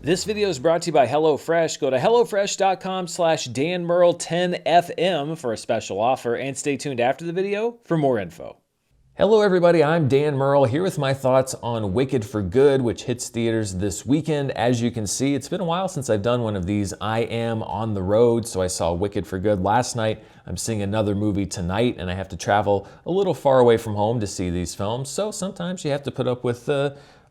This video is brought to you by HelloFresh. Go to HelloFresh.com/DanMurrell10FM for a special offer and stay tuned after the video for more info. Hello everybody, I'm Dan Murrell here with my thoughts on Wicked for Good, which hits theaters this weekend. As you can see, it's been a while since I've done one of these. I am on the road, so I saw Wicked for Good last night. I'm seeing another movie tonight, and I have to travel a little far away from home to see these films, so sometimes you have to put up with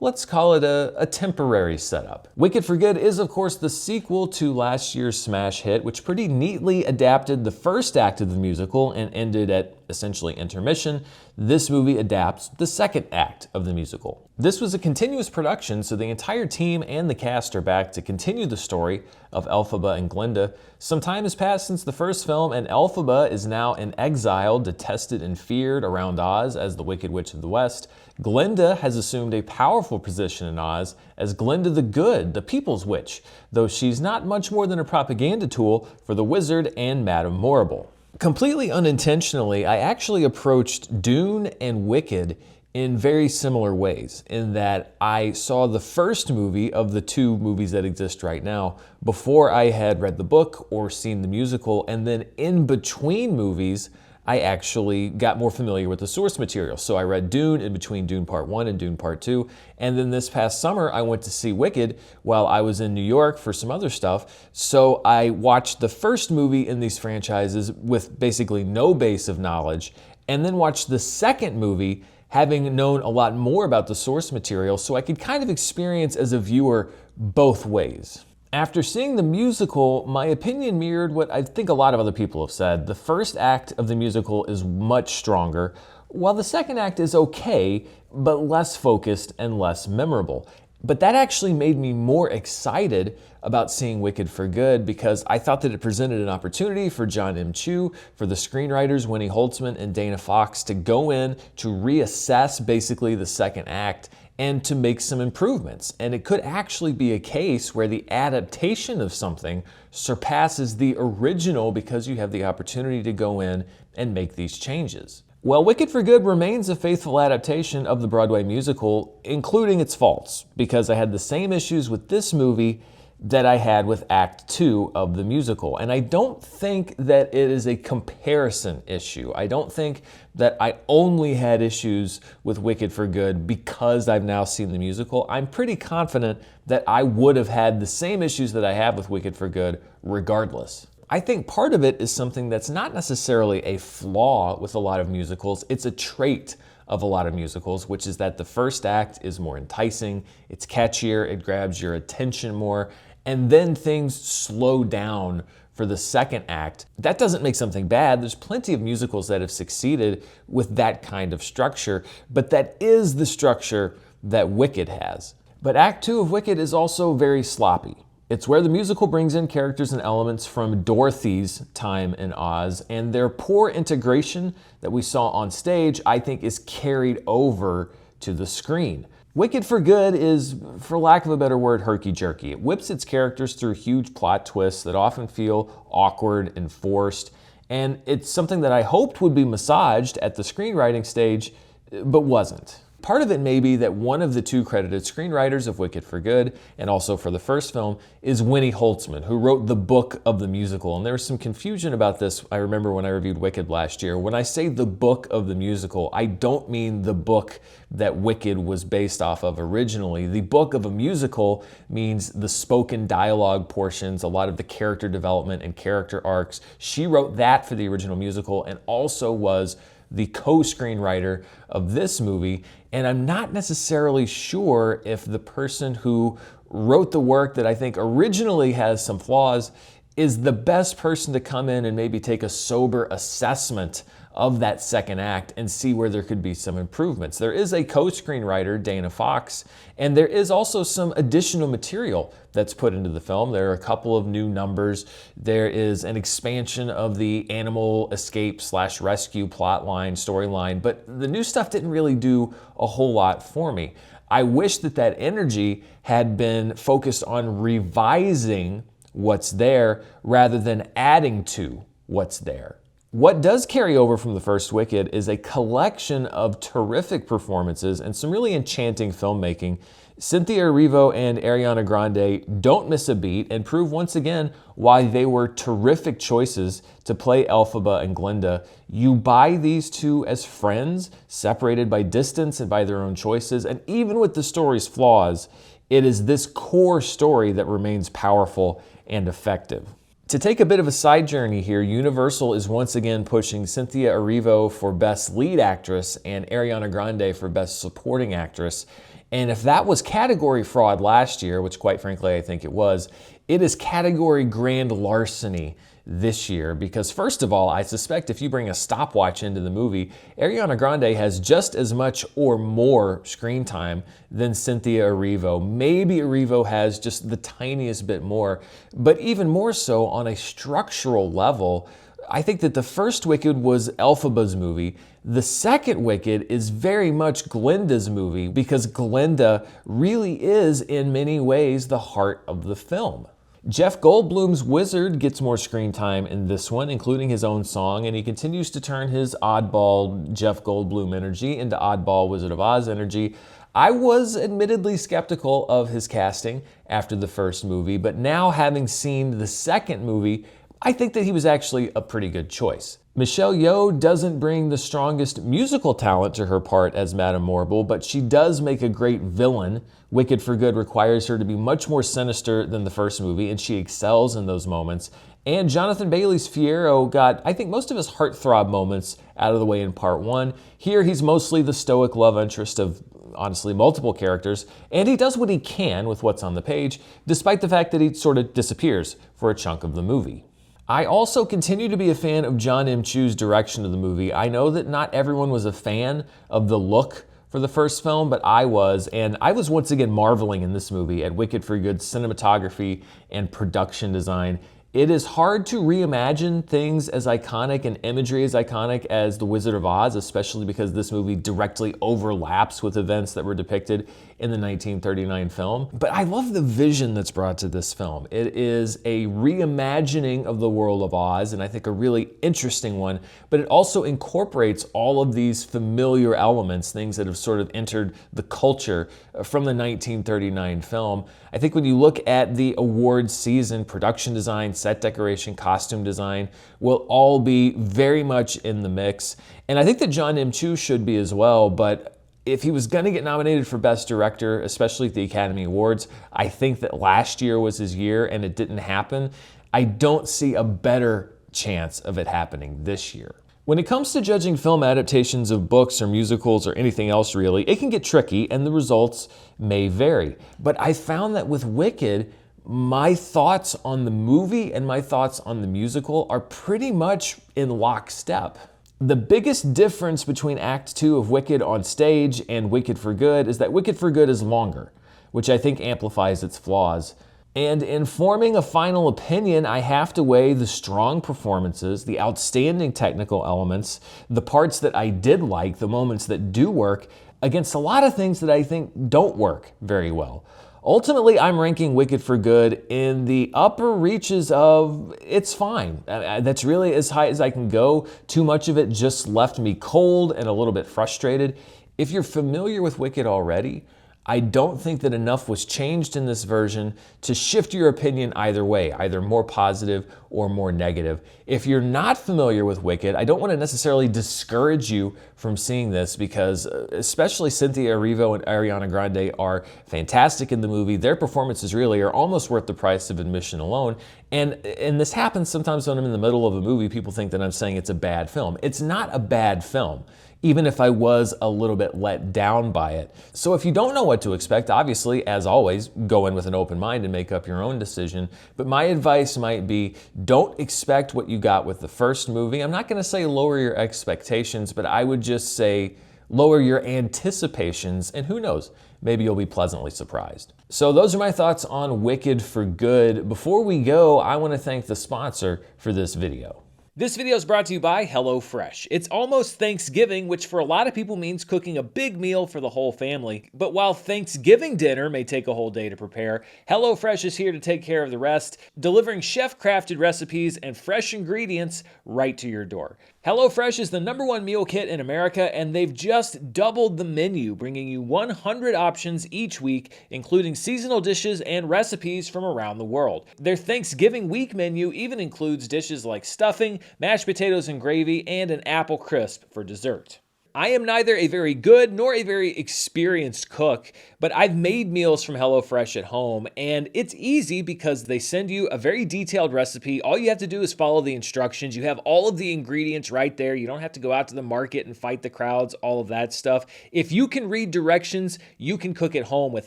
let's call it a temporary setup. Wicked for Good is, of course, the sequel to last year's smash hit, which pretty neatly adapted the first act of the musical and ended at essentially intermission. This movie adapts the second act of the musical. This was a continuous production, so the entire team and the cast are back to continue the story of Elphaba and Glinda. Some time has passed since the first film, and Elphaba is now in exile, detested and feared around Oz as the Wicked Witch of the West. Glinda has assumed a powerful position in Oz as Glinda the Good, the People's Witch, though she's not much more than a propaganda tool for the Wizard and Madame Morrible. Completely unintentionally, I actually approached Dune and Wicked in very similar ways, in that I saw the first movie of the two movies that exist right now before I had read the book or seen the musical, and then in between movies, I actually got more familiar with the source material. So I read Dune in between Dune Part 1 and Dune Part 2. And then this past summer, I went to see Wicked while I was in New York for some other stuff. So I watched the first movie in these franchises with basically no base of knowledge, and then watched the second movie having known a lot more about the source material, so I could kind of experience as a viewer both ways. After seeing the musical, my opinion mirrored what I think a lot of other people have said. The first act of the musical is much stronger, while the second act is okay, but less focused and less memorable. But that actually made me more excited about seeing Wicked for Good because I thought that it presented an opportunity for John M. Chu, for the screenwriters Winnie Holtzman and Dana Fox to go in to reassess basically the second act and to make some improvements. And it could actually be a case where the adaptation of something surpasses the original because you have the opportunity to go in and make these changes. Well, Wicked for Good remains a faithful adaptation of the Broadway musical, including its faults, because I had the same issues with this movie that I had with Act 2 of the musical. And I don't think that it is a comparison issue. I don't think that I only had issues with Wicked for Good because I've now seen the musical. I'm pretty confident that I would have had the same issues that I have with Wicked for Good regardless. I think part of it is something that's not necessarily a flaw with a lot of musicals. It's a trait of a lot of musicals, which is that the first act is more enticing, it's catchier, it grabs your attention more, and then things slow down for the second act. That doesn't make something bad. There's plenty of musicals that have succeeded with that kind of structure, but that is the structure that Wicked has. But Act 2 of Wicked is also very sloppy. It's where the musical brings in characters and elements from Dorothy's time in Oz, and their poor integration that we saw on stage, I think, is carried over to the screen. Wicked for Good is, for lack of a better word, herky-jerky. It whips its characters through huge plot twists that often feel awkward and forced, and it's something that I hoped would be massaged at the screenwriting stage, but wasn't. Part of it may be that one of the two credited screenwriters of Wicked for Good, and also for the first film, is Winnie Holtzman, who wrote the book of the musical. And there was some confusion about this, I remember when I reviewed Wicked last year. When I say the book of the musical, I don't mean the book that Wicked was based off of originally. The book of a musical means the spoken dialogue portions, a lot of the character development and character arcs. She wrote that for the original musical and also was the co-screenwriter of this movie, and I'm not necessarily sure if the person who wrote the work that I think originally has some flaws is the best person to come in and maybe take a sober assessment of that second act and see where there could be some improvements. There is a co-screenwriter, Dana Fox, and there is also some additional material that's put into the film. There are a couple of new numbers. There is an expansion of the animal escape / rescue plotline, storyline, but the new stuff didn't really do a whole lot for me. I wish that that energy had been focused on revising what's there rather than adding to what's there. What does carry over from the first Wicked is a collection of terrific performances and some really enchanting filmmaking. Cynthia Erivo and Ariana Grande don't miss a beat and prove once again why they were terrific choices to play Elphaba and Glinda. You buy these two as friends, separated by distance and by their own choices, and even with the story's flaws, it is this core story that remains powerful and effective. To take a bit of a side journey here, Universal is once again pushing Cynthia Erivo for Best Lead Actress and Ariana Grande for Best Supporting Actress. And if that was category fraud last year, which quite frankly I think it is category grand larceny this year, because first of all, I suspect if you bring a stopwatch into the movie, Ariana Grande has just as much or more screen time than Cynthia Erivo. Maybe Erivo has just the tiniest bit more, but even more so on a structural level, I think that the first Wicked was Elphaba's movie. The second Wicked is very much Glinda's movie, because Glinda really is in many ways the heart of the film. Jeff Goldblum's Wizard gets more screen time in this one, including his own song, and he continues to turn his oddball Jeff Goldblum energy into oddball Wizard of Oz energy. I was admittedly skeptical of his casting after the first movie, but now having seen the second movie, I think that he was actually a pretty good choice. Michelle Yeoh doesn't bring the strongest musical talent to her part as Madame Morrible, but she does make a great villain. Wicked for Good requires her to be much more sinister than the first movie, and she excels in those moments. And Jonathan Bailey's Fiyero got, I think, most of his heartthrob moments out of the way in part one. Here, he's mostly the stoic love interest of, honestly, multiple characters, and he does what he can with what's on the page, despite the fact that he sort of disappears for a chunk of the movie. I also continue to be a fan of John M. Chu's direction of the movie. I know that not everyone was a fan of the look for the first film, but I was, and I was once again marveling in this movie at Wicked for Good's cinematography and production design. It is hard to reimagine things as iconic and imagery as iconic as The Wizard of Oz, especially because this movie directly overlaps with events that were depicted in the 1939 film. But I love the vision that's brought to this film. It is a reimagining of the world of Oz, and I think a really interesting one, but it also incorporates all of these familiar elements, things that have sort of entered the culture from the 1939 film. I think when you look at the awards season, production design, set decoration, costume design will all be very much in the mix. And I think that John M. Chu should be as well, but if he was going to get nominated for Best Director, especially at the Academy Awards, I think that last year was his year and it didn't happen. I don't see a better chance of it happening this year. When it comes to judging film adaptations of books or musicals or anything else really, it can get tricky and the results may vary. But I found that with Wicked, my thoughts on the movie and my thoughts on the musical are pretty much in lockstep. The biggest difference between Act 2 of Wicked on stage and Wicked for Good is that Wicked for Good is longer, which I think amplifies its flaws. And in forming a final opinion, I have to weigh the strong performances, the outstanding technical elements, the parts that I did like, the moments that do work, against a lot of things that I think don't work very well. Ultimately, I'm ranking Wicked for Good in the upper reaches of it's fine. That's really as high as I can go. Too much of it just left me cold and a little bit frustrated. If you're familiar with Wicked already, I don't think that enough was changed in this version to shift your opinion either way, either more positive or more negative. If you're not familiar with Wicked, I don't want to necessarily discourage you from seeing this because especially Cynthia Erivo and Ariana Grande are fantastic in the movie. Their performances really are almost worth the price of admission alone. And this happens sometimes when I'm in the middle of a movie, people think that I'm saying it's a bad film. It's not a bad film, even if I was a little bit let down by it. So if you don't know what to expect, obviously, as always, go in with an open mind and make up your own decision. But my advice might be, don't expect what you got with the first movie. I'm not gonna say lower your expectations, but I would just say lower your anticipations, and who knows, maybe you'll be pleasantly surprised. So those are my thoughts on Wicked for Good. Before we go, I wanna thank the sponsor for this video. This video is brought to you by HelloFresh. It's almost Thanksgiving, which for a lot of people means cooking a big meal for the whole family. But while Thanksgiving dinner may take a whole day to prepare, HelloFresh is here to take care of the rest, delivering chef-crafted recipes and fresh ingredients right to your door. HelloFresh is the #1 meal kit in America, and they've just doubled the menu, bringing you 100 options each week, including seasonal dishes and recipes from around the world. Their Thanksgiving week menu even includes dishes like stuffing, mashed potatoes and gravy, and an apple crisp for dessert. I am neither a very good nor a very experienced cook, but I've made meals from HelloFresh at home, and it's easy because they send you a very detailed recipe. All you have to do is follow the instructions. You have all of the ingredients right there. You don't have to go out to the market and fight the crowds, all of that stuff. If you can read directions, you can cook at home with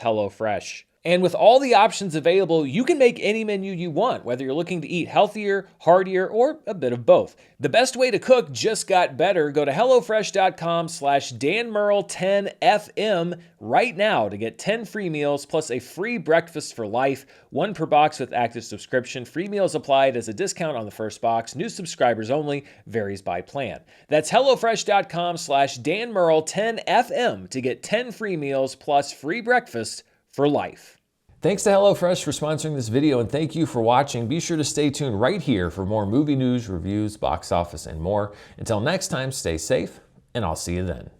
HelloFresh. And with all the options available, you can make any menu you want, whether you're looking to eat healthier, heartier, or a bit of both. The best way to cook just got better. Go to HelloFresh.com/DanMurrell10FM right now to get 10 free meals plus a free breakfast for life, 1 per box with active subscription. Free meals applied as a discount on the first box. New subscribers only. Varies by plan. That's HelloFresh.com/DanMurrell10FM to get 10 free meals plus free breakfast for life. Thanks to HelloFresh for sponsoring this video, and thank you for watching. Be sure to stay tuned right here for more movie news, reviews, box office, and more. Until next time, stay safe, and I'll see you then.